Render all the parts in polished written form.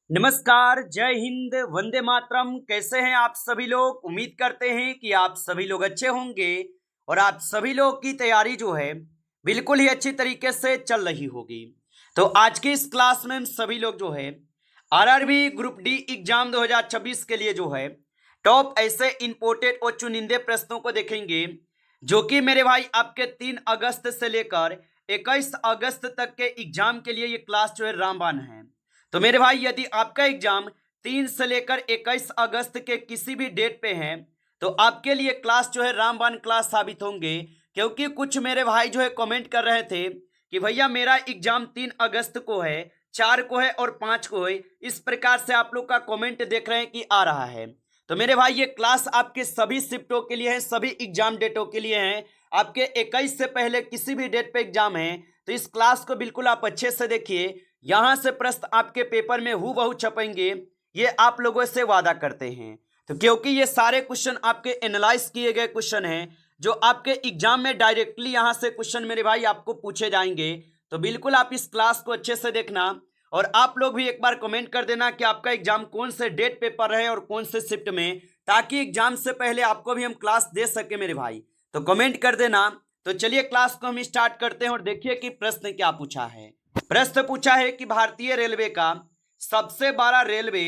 नमस्कार, जय हिंद, वंदे मातरम। कैसे हैं आप सभी लोग? उम्मीद करते हैं कि आप सभी लोग अच्छे होंगे और आप सभी लोग की तैयारी जो है बिल्कुल ही अच्छी तरीके से चल रही होगी। तो आज की इस क्लास में हम सभी लोग जो है आरआरबी ग्रुप डी एग्जाम 2026 के लिए जो है टॉप ऐसे इंपोर्टेड और चुनिंदे प्रश्नों को देखेंगे, जो कि मेरे भाई आपके 3 अगस्त से लेकर 21 अगस्त तक के एग्जाम के लिए ये क्लास जो है रामबाण है। तो मेरे भाई यदि आपका एग्जाम 3 से लेकर 21 अगस्त के किसी भी डेट पे है तो आपके लिए क्लास जो है रामबाण क्लास साबित होंगे, क्योंकि कुछ मेरे भाई जो है कमेंट कर रहे थे कि भैया मेरा एग्जाम 3 अगस्त को है, 4 को है और 5 को है। इस प्रकार से आप लोग का कमेंट देख रहे हैं कि आ रहा है। तो मेरे भाई ये क्लास आपके सभी शिफ्टों के लिए है, सभी एग्जाम डेटों के लिए है। आपके 21 से पहले किसी भी डेट पे एग्जाम है तो इस क्लास को बिल्कुल आप अच्छे से देखिए। यहां से प्रश्न आपके पेपर में हूबहू छपेंगे, ये आप लोगों से वादा करते हैं। तो क्योंकि ये सारे क्वेश्चन आपके एनालाइज किए गए क्वेश्चन हैं, जो आपके एग्जाम में डायरेक्टली यहां से क्वेश्चन मेरे भाई आपको पूछे जाएंगे। तो बिल्कुल आप इस क्लास को अच्छे से देखना और आप लोग भी एक बार कमेंट कर देना कि आपका एग्जाम कौन से डेट पेपर है और कौन से शिफ्ट में, ताकि एग्जाम से पहले आपको भी हम क्लास दे सके मेरे भाई। तो कमेंट कर देना। तो चलिए क्लास को हम स्टार्ट करते हैं और देखिए कि प्रश्न क्या पूछा है। प्रश्न पूछा है कि भारतीय रेलवे का सबसे बड़ा रेलवे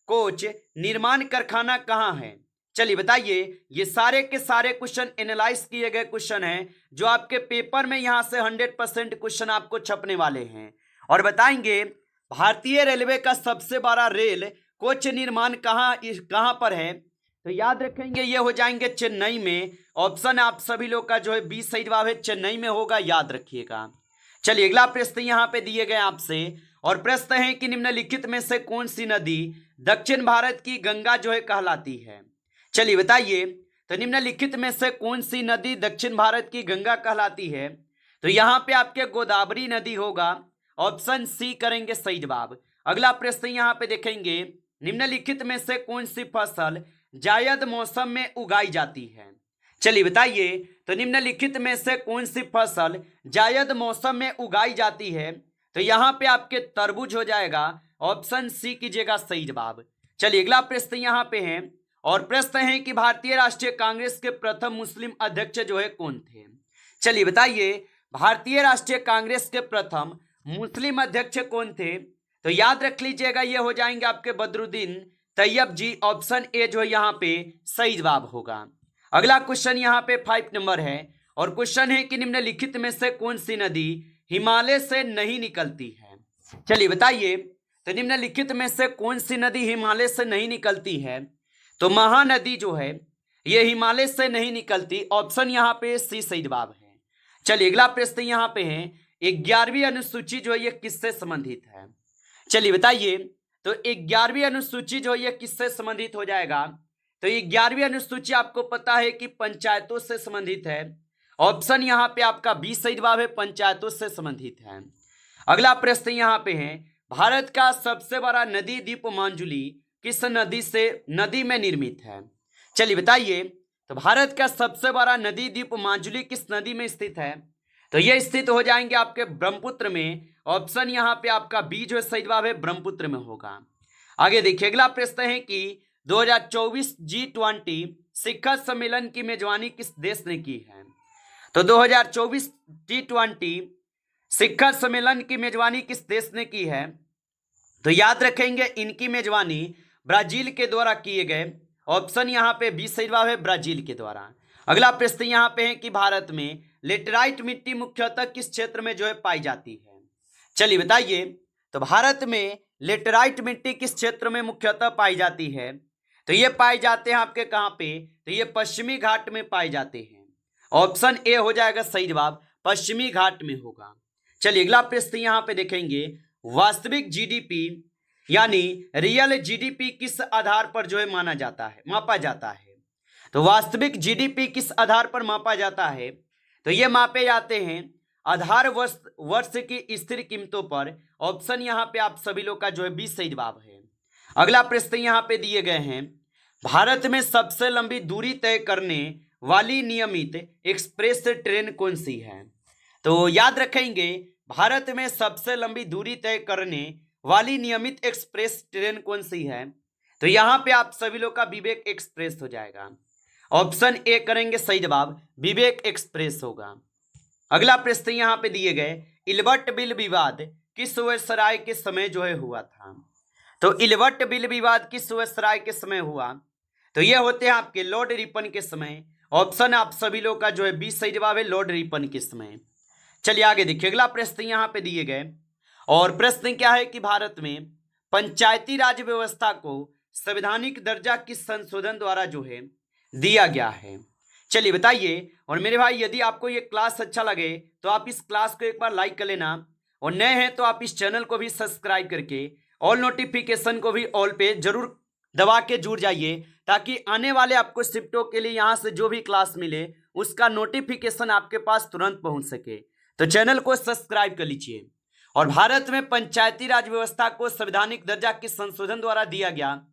कोच निर्माण कारखाना कहाँ है। चलिए बताइए। ये सारे के सारे क्वेश्चन एनालाइज किए गए क्वेश्चन हैं, जो आपके पेपर में यहां से 100% क्वेश्चन आपको छपने वाले हैं और बताएंगे भारतीय रेलवे का सबसे बड़ा रेल कोच निर्माण कहाँ कहाँ पर है। तो याद रखेंगे ये हो जाएंगे चेन्नई में। ऑप्शन आप सभी लोग का जो है 20 सही जवाब है, चेन्नई में होगा, याद रखिएगा। चलिए अगला प्रश्न यहाँ पे दिए गए आपसे और प्रश्न है कि निम्नलिखित में से कौन सी नदी दक्षिण भारत की गंगा जो है कहलाती है। चलिए बताइए। तो निम्नलिखित में से कौन सी नदी दक्षिण भारत की गंगा कहलाती है। तो यहाँ पे आपके गोदावरी नदी होगा, ऑप्शन सी करेंगे सही जवाब। अगला प्रश्न यहाँ पे देखेंगे, निम्नलिखित में से कौन सी फसल जायद मौसम में उगाई जाती है। चलिए बताइए। तो निम्नलिखित में से कौन सी फसल जायद मौसम में उगाई जाती है। तो यहां पे आपके तरबूज हो जाएगा, ऑप्शन सी कीजिएगा सही जवाब। चलिए अगला प्रश्न यहां पे है और प्रश्न है कि भारतीय राष्ट्रीय कांग्रेस के प्रथम मुस्लिम अध्यक्ष जो है कौन थे। चलिए बताइए। भारतीय राष्ट्रीय कांग्रेस के प्रथम मुस्लिम अध्यक्ष कौन थे। तो याद रख लीजिएगा ये हो जाएंगे आपके बदरुद्दीन तैयब जी, ऑप्शन ए जो है यहाँ पे सही जवाब होगा। अगला क्वेश्चन यहाँ पे 5 नंबर है और क्वेश्चन है कि निम्नलिखित में से कौन सी नदी हिमालय से नहीं निकलती है। चलिए बताइए। तो निम्नलिखित में से कौन सी नदी हिमालय से नहीं निकलती है। तो महानदी जो है ये हिमालय से नहीं निकलती, ऑप्शन यहाँ पे सी सही जवाब है। चलिए अगला प्रश्न यहाँ पे है, 11वीं अनुसूची जो है ये किससे संबंधित है। चलिए बताइए। तो 11वीं अनुसूची जो है ये किससे संबंधित हो जाएगा। तो ये 11वीं अनुसूची आपको पता है कि पंचायतों से संबंधित है, ऑप्शन यहाँ पे आपका 20 सही जवाब है, पंचायतों से संबंधित है। अगला प्रश्न यहाँ पे है, भारत का सबसे बड़ा नदी द्वीप मांजुली किस नदी में निर्मित है। चलिए बताइए। तो भारत का सबसे बड़ा नदी द्वीप मांजुली किस नदी में स्थित है। तो ये स्थित हो जाएंगे आपके ब्रह्मपुत्र में, ऑप्शन यहाँ पे आपका बी जो सही जवाब है, ब्रह्मपुत्र में होगा। आगे देखिए अगला प्रश्न है कि 2024 G20 शिखर सम्मेलन की मेजबानी किस देश ने की है। तो 2024 G20 शिखर सम्मेलन की मेजबानी किस देश ने की है। तो याद रखेंगे इनकी मेजबानी ब्राजील के द्वारा किए गए, ऑप्शन यहाँ पे 20 सही जवाब है, ब्राजील के द्वारा। अगला प्रश्न यहाँ पे है कि भारत में लेटराइट मिट्टी मुख्यतः किस क्षेत्र में जो है पाई जाती है। चलिए बताइए। तो भारत में लेटराइट मिट्टी किस क्षेत्र में मुख्यतः पाई जाती है। तो ये पाए जाते हैं आपके कहाँ पे। तो ये पश्चिमी घाट में पाए जाते हैं, ऑप्शन ए हो जाएगा सही जवाब, पश्चिमी घाट में होगा। चलिए अगला प्रश्न यहाँ पे देखेंगे, वास्तविक जीडीपी यानी रियल जीडीपी किस आधार पर जो है मापा जाता है। तो वास्तविक जीडीपी किस आधार पर मापा जाता है। तो ये मापे जाते हैं आधार वर्ष की स्थिर कीमतों पर, ऑप्शन यहाँ पे आप सभी लोग का जो है 20 सही जवाब है। अगला प्रश्न यहाँ पे दिए गए हैं, भारत में सबसे लंबी दूरी तय करने वाली नियमित एक्सप्रेस ट्रेन कौन सी है। तो याद रखेंगे भारत में सबसे लंबी दूरी तय करने वाली नियमित एक्सप्रेस ट्रेन कौन सी है? तो यहाँ पे आप सभी लोग का विवेक एक्सप्रेस हो जाएगा। ऑप्शन ए करेंगे सही जवाब, विवेक एक्सप्रेस होगा। अगला प्रश्न यहाँ पे दिए गए, इल्बर्ट बिल विवाद किस वायसराय के समय जो है हुआ था? तो इल्बर्ट बिल विवाद किस वायसराय के समय हुआ? तो ये होते हैं आपके लॉर्ड रिपन के समय। ऑप्शन आप सभी लोग का जो है बी सही जवाब है, लॉर्ड रिपन के समय। चलिए आगे देखिए, अगला प्रश्न यहाँ पे दिए गए और प्रश्न क्या है कि भारत में पंचायती राज व्यवस्था को संवैधानिक दर्जा किस संशोधन द्वारा जो है दिया गया है? चलिए बताइए। और मेरे भाई यदि आपको ये क्लास अच्छा लगे तो आप इस क्लास को एक बार लाइक कर लेना, और नए हैं तो आप इस चैनल को भी सब्सक्राइब करके ऑल नोटिफिकेशन को भी ऑल पे जरूर दबा के जुड़ जाइए, ताकि आने वाले आपको शिफ्टों के लिए यहाँ से जो भी क्लास मिले उसका नोटिफिकेशन आपके पास तुरंत पहुँच सके। तो चैनल को सब्सक्राइब कर लीजिए। और भारत में पंचायती राज व्यवस्था को संवैधानिक दर्जा किस संशोधन द्वारा दिया गया?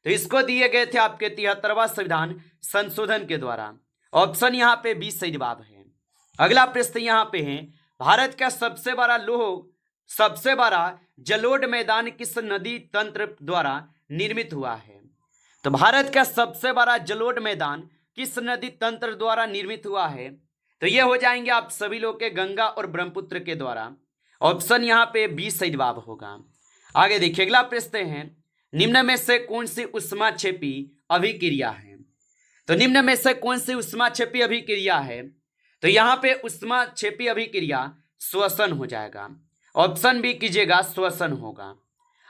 तो इसको दिए गए थे आपके 73वां संविधान संशोधन के द्वारा। ऑप्शन यहाँ पे बी सही जवाब है। अगला प्रश्न यहाँ पे है, भारत का सबसे बड़ा जलोढ़ मैदान किस नदी तंत्र द्वारा निर्मित हुआ है? तो भारत का सबसे बड़ा जलोढ़ मैदान किस नदी तंत्र द्वारा निर्मित हुआ है? तो ये हो जाएंगे आप सभी लोग के गंगा और ब्रह्मपुत्र के द्वारा। ऑप्शन यहाँ पे बी सही जवाब होगा। आगे देखिए, अगला प्रश्न है, निम्न में से कौन सी ऊष्माक्षेपी अभिक्रिया है? तो निम्न में से कौन सी ऊष्माक्षेपी अभिक्रिया है? तो यहाँ पे ऊष्माक्षेपी अभिक्रिया श्वसन हो जाएगा। ऑप्शन बी कीजिएगा, श्वसन होगा।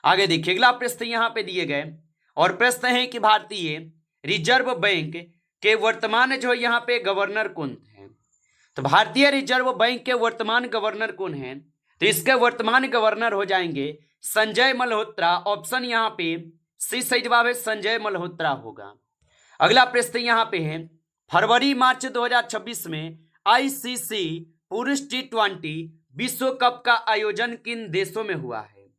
आगे देखिए, अगला प्रश्न यहाँ पे दिए गए और प्रश्न है कि भारतीय रिजर्व बैंक के वर्तमान जो यहाँ पे गवर्नर कौन है? तो भारतीय रिजर्व बैंक के वर्तमान गवर्नर कौन है? तो इसके वर्तमान गवर्नर हो जाएंगे संजय मल्होत्रा। ऑप्शन यहाँ पे सी सही जवाब है, संजय मल्होत्रा होगा। अगला प्रश्न यहाँ पे है, फरवरी मार्च 2026 में आईसीसी पुरुष T20 विश्व कप का आयोजन किन देशों में हुआ है?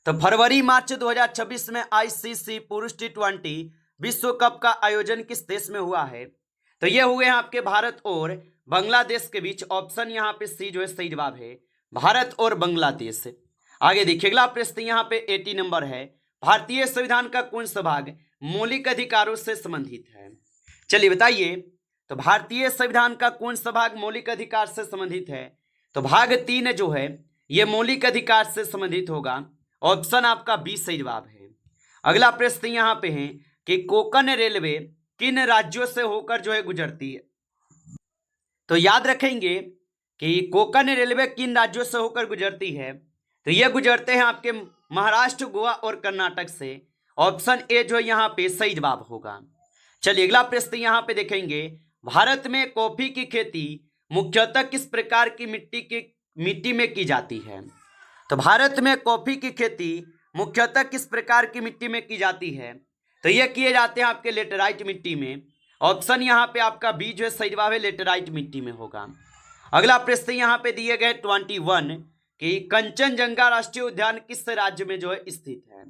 तो फरवरी मार्च 2026 में आईसीसी पुरुष T20 विश्व कप का आयोजन किस देश में हुआ है? तो ये हुए हैं आपके भारत और बांग्लादेश के बीच। ऑप्शन यहाँ पे सी जो है सही जवाब है, भारत और बांग्लादेश। आगे देखिए, अगला प्रश्न यहाँ पे 80 नंबर है, भारतीय संविधान का कौन सा भाग मौलिक अधिकारों से संबंधित है? चलिए बताइए। तो भारतीय संविधान का कौन सा भाग मौलिक अधिकार से संबंधित है? तो भाग 3 जो है ये मौलिक अधिकार से संबंधित होगा। ऑप्शन आपका बी सही जवाब है। अगला प्रश्न यहाँ पे है कि कोंकण रेलवे किन राज्यों से होकर जो है गुजरती है? तो याद रखेंगे कि कोंकण रेलवे किन राज्यों से होकर गुजरती है? तो ये गुजरते हैं आपके महाराष्ट्र, गोवा और कर्नाटक से। ऑप्शन ए जो यहाँ पे सही जवाब होगा। चलिए अगला प्रश्न यहाँ पे देखेंगे, भारत में कॉफी की खेती मुख्यतः किस प्रकार की मिट्टी में की जाती है? तो भारत में कॉफी की खेती मुख्यतः किस प्रकार की मिट्टी में की जाती है? तो ये किए जाते हैं आपके लेटेराइट मिट्टी में। ऑप्शन यहाँ पे आपका बी जो है सही जवाब है, लेटेराइट मिट्टी में होगा। अगला प्रश्न यहाँ पे दिए गए 21 कि कंचनजंगा राष्ट्रीय उद्यान किस राज्य में जो है स्थित है?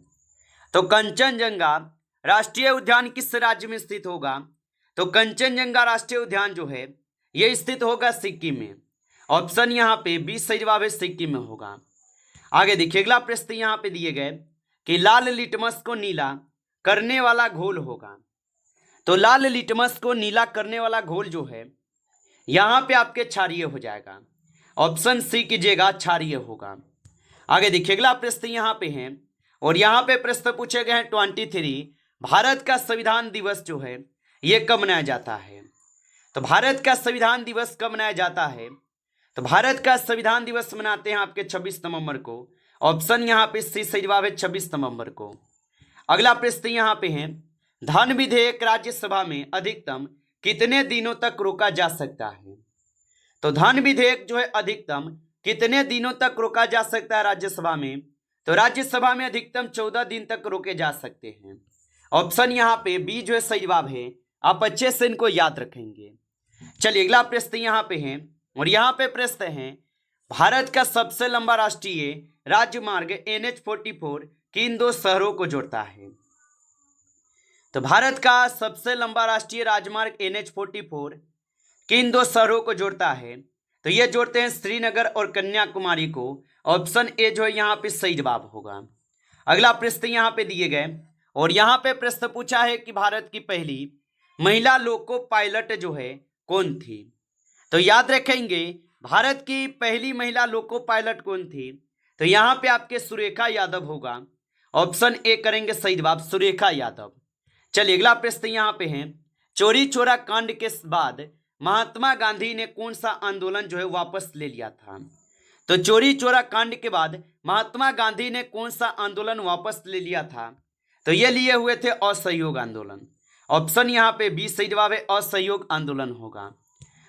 तो कंचनजंगा राष्ट्रीय उद्यान किस राज्य में स्थित होगा? तो कंचनजंगा राष्ट्रीय उद्यान जो है ये स्थित होगा सिक्किम में। ऑप्शन यहाँ पे बी सही जवाब है, सिक्किम में होगा। आगे देखिए, अगला प्रश्न यहाँ पे दिए गए कि लाल लिटमस को नीला करने वाला घोल होगा। तो लाल लिटमस को नीला करने वाला घोल जो है यहाँ पे आपके क्षारीय हो जाएगा। ऑप्शन सी कीजिएगा, क्षारीय होगा। आगे देखिए, अगला प्रश्न यहाँ पे है और यहाँ पे प्रश्न पूछे गए हैं 23, भारत का संविधान दिवस जो है ये कब मनाया जाता है? तो भारत का संविधान दिवस कब मनाया जाता है? तो भारत का संविधान दिवस मनाते हैं आपके 26 नवंबर को। ऑप्शन यहाँ पे सी सही जवाब है, 26 नवंबर को। अगला प्रश्न यहाँ पे है, धन विधेयक राज्यसभा में अधिकतम कितने दिनों तक रोका जा सकता है? तो धन विधेयक जो है अधिकतम कितने दिनों तक रोका जा सकता है राज्यसभा में? तो राज्यसभा में अधिकतम 14 दिन तक रोके जा सकते हैं। ऑप्शन यहाँ पे बी जो है सही जवाब है, आप अच्छे से इनको याद रखेंगे। चलिए अगला प्रश्न यहाँ पे है और यहाँ पे प्रश्न है, भारत का सबसे लंबा राष्ट्रीय राजमार्ग NH-44 किन दो शहरों को जोड़ता है? तो भारत का सबसे लंबा राष्ट्रीय राजमार्ग NH-44 किन दो शहरों को जोड़ता है? तो ये जोड़ते हैं श्रीनगर और कन्याकुमारी को। ऑप्शन ए जो है यहाँ पे सही जवाब होगा। अगला प्रश्न यहाँ पे दिए गए और यहाँ पे प्रश्न पूछा है कि भारत की पहली महिला लोको पायलट जो है कौन थी। तो याद रखेंगे भारत की पहली महिला लोको पायलट कौन थी, तो यहाँ पे आपके सुरेखा यादव होगा। ऑप्शन ए करेंगे सही जवाब, सुरेखा यादव। चलिए अगला प्रश्न यहाँ पे है, चोरी चोरा कांड के बाद महात्मा गांधी ने कौन सा आंदोलन जो है वापस ले लिया था। तो चोरी चोरा कांड के बाद महात्मा गांधी ने कौन सा आंदोलन वापस ले लिया था, तो ये लिए हुए थे असहयोग आंदोलन। ऑप्शन यहाँ पे बी सही जवाब है, असहयोग आंदोलन होगा।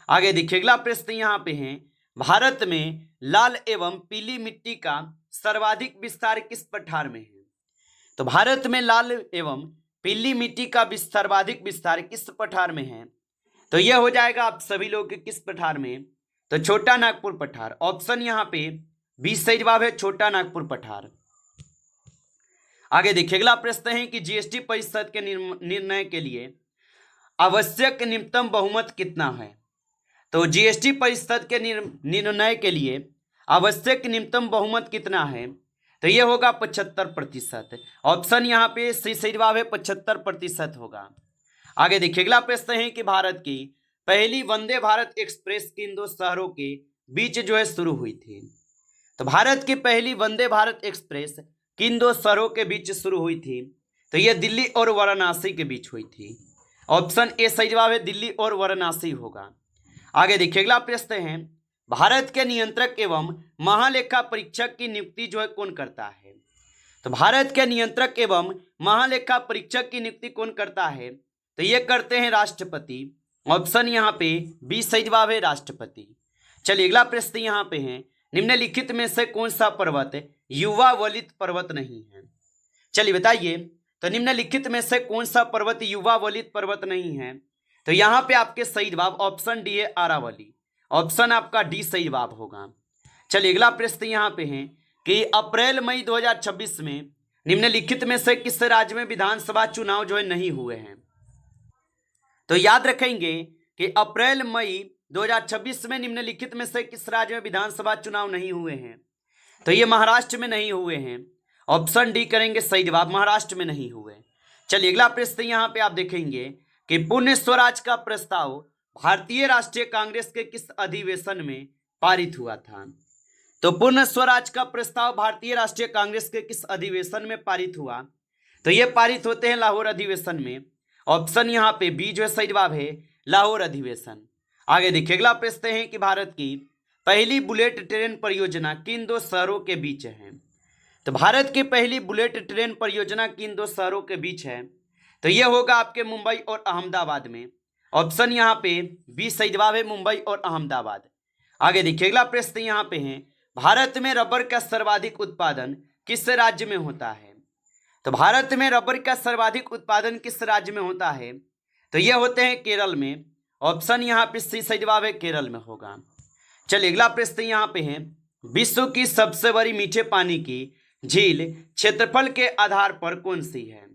आगे देखिए अगला प्रश्न यहाँ पे है, भारत में लाल एवं पीली मिट्टी का सर्वाधिक विस्तार किस पठार में है। तो भारत में लाल एवं पीली मिट्टी का सर्वाधिक विस्तार किस पठार में है, तो यह हो जाएगा आप सभी लोग के किस पठार में, तो छोटा नागपुर पठार। ऑप्शन यहाँ पे बी सही जवाब है, छोटा नागपुर पठार। आगे देखिए अगला प्रश्न है कि जीएसटी परिषद के निर्णय के लिए आवश्यक न्यूनतम बहुमत कितना है। तो जीएसटी परिषद के निर्णय के लिए आवश्यक न्यूनतम बहुमत कितना है, तो यह होगा 75%। ऑप्शन यहाँ पे सही जवाब है, 75% होगा। आगे देखिए अगला प्रश्न है कि भारत की पहली वंदे भारत एक्सप्रेस किन दो शहरों के बीच जो है शुरू हुई थी। तो भारत की पहली वंदे भारत एक्सप्रेस किन दो शहरों के बीच शुरू हुई थी, तो यह दिल्ली और वाराणसी के बीच हुई थी। ऑप्शन ए सही जवाब है, दिल्ली और वाराणसी होगा। आगे देखिए अगला प्रश्न है, भारत के नियंत्रक एवं महालेखा परीक्षक की नियुक्ति जो है कौन करता है। तो भारत के नियंत्रक एवं महालेखा परीक्षक की नियुक्ति कौन करता है, तो ये करते हैं राष्ट्रपति। ऑप्शन यहाँ पे बी सही जवाब है, राष्ट्रपति। चलिए अगला प्रश्न यहाँ पे है, निम्नलिखित में से कौन सा पर्वत युवा वलित पर्वत नहीं है। चलिए बताइए, तो निम्नलिखित में से कौन सा पर्वत युवा वलित पर्वत नहीं है, तो यहाँ पे आपके सही जवाब ऑप्शन डी है, अरावली। ऑप्शन आपका डी सही जवाब होगा। चलिए अगला प्रश्न यहाँ पे है कि अप्रैल मई 2026 में निम्नलिखित में से किस राज्य में विधानसभा चुनाव जो है नहीं हुए हैं। तो याद रखेंगे कि अप्रैल मई 2026 में निम्नलिखित में से किस राज्य में विधानसभा चुनाव नहीं हुए हैं, तो ये महाराष्ट्र में नहीं हुए हैं। ऑप्शन डी करेंगे सही जवाब, महाराष्ट्र में नहीं हुए। चलिए अगला प्रश्न यहाँ पे आप देखेंगे कि पूर्ण स्वराज का प्रस्ताव भारतीय राष्ट्रीय कांग्रेस के किस अधिवेशन में पारित हुआ था। तो पूर्ण स्वराज का प्रस्ताव भारतीय राष्ट्रीय कांग्रेस के किस अधिवेशन में पारित हुआ, तो ये पारित होते हैं लाहौर अधिवेशन में। ऑप्शन यहाँ पे बी जो है सही जवाब है, लाहौर अधिवेशन। आगे देखिए अगला प्रश्न है कि भारत की पहली बुलेट ट्रेन परियोजना किन दो शहरों के बीच है। तो भारत की पहली बुलेट ट्रेन परियोजना किन दो शहरों के बीच है, तो यह होगा आपके मुंबई और अहमदाबाद में। ऑप्शन यहाँ पे बी सही जवाब है, मुंबई और अहमदाबाद। आगे देखिए अगला प्रश्न यहाँ पे है, भारत में रबर का सर्वाधिक उत्पादन किस राज्य में होता है। तो भारत में रबर का सर्वाधिक उत्पादन किस राज्य में होता है, तो ये होते हैं केरल में। ऑप्शन यहाँ पे सी सही जवाब है, केरल में होगा। चलिए अगला प्रश्न यहाँ पे है, विश्व की सबसे बड़ी मीठे पानी की झील क्षेत्रफल के आधार पर कौन सी है।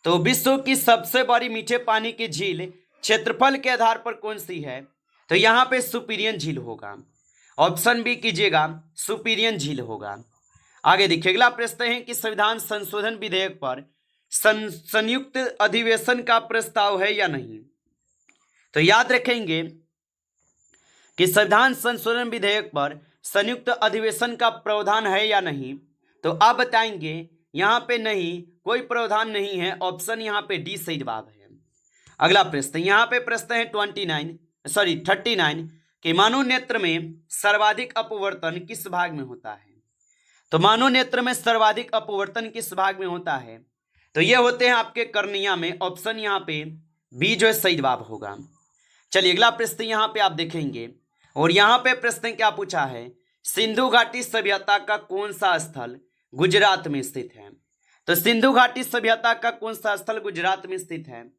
तो विश्व की सबसे बड़ी मीठे पानी की झील क्षेत्रफल के आधार पर कौन सी है, तो यहाँ पे सुपीरियन झील होगा। ऑप्शन बी कीजिएगा, सुपीरियन झील होगा। आगे देखिए अगला प्रश्न है कि संविधान संशोधन विधेयक पर संयुक्त अधिवेशन का प्रस्ताव है या नहीं। तो याद रखेंगे कि संविधान संशोधन विधेयक पर संयुक्त अधिवेशन का प्रावधान है या नहीं, तो आप बताएंगे यहाँ पे नहीं, कोई प्रावधान नहीं है। ऑप्शन यहाँ पे डी सही जवाब है। अगला प्रश्न यहाँ पे प्रश्न है 39 कि मानव नेत्र में सर्वाधिक अपवर्तन किस भाग में होता है। तो मानव नेत्र में सर्वाधिक अपवर्तन किस भाग में होता है, तो ये होते हैं आपके कर्निया में। ऑप्शन यहाँ पे बी जो है सही जवाब होगा। चलिए अगला प्रश्न यहाँ पे आप देखेंगे और यहाँ पे प्रश्न क्या पूछा है, सिंधु घाटी सभ्यता का कौन सा स्थल गुजरात में स्थित है। तो सिंधु घाटी सभ्यता का कौन सा स्थल गुजरात में स्थित है,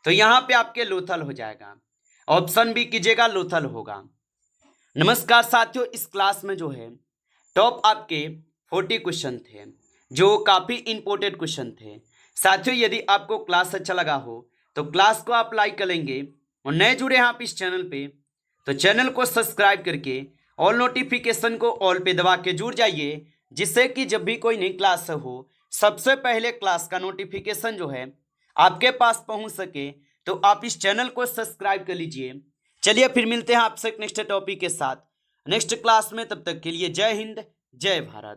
तो यहाँ पे आपके लोथल हो जाएगा। ऑप्शन बी कीजिएगा, लोथल होगा। नमस्कार साथियों, इस क्लास में जो है टॉप आपके 40 क्वेश्चन थे जो काफ़ी इंपॉर्टेंट क्वेश्चन थे। साथियों यदि आपको क्लास अच्छा लगा हो तो क्लास को आप लाइक करेंगे और नए जुड़े हैं आप इस चैनल पे तो चैनल को सब्सक्राइब करके ऑल नोटिफिकेशन को ऑल पे दबा के जुड़ जाइए, जिससे कि जब भी कोई नई क्लास हो सबसे पहले क्लास का नोटिफिकेशन जो है आपके पास पहुंच सके। तो आप इस चैनल को सब्सक्राइब कर लीजिए। चलिए फिर मिलते हैं आपसे नेक्स्ट टॉपिक के साथ नेक्स्ट क्लास में। तब तक के लिए जय हिंद, जय भारत।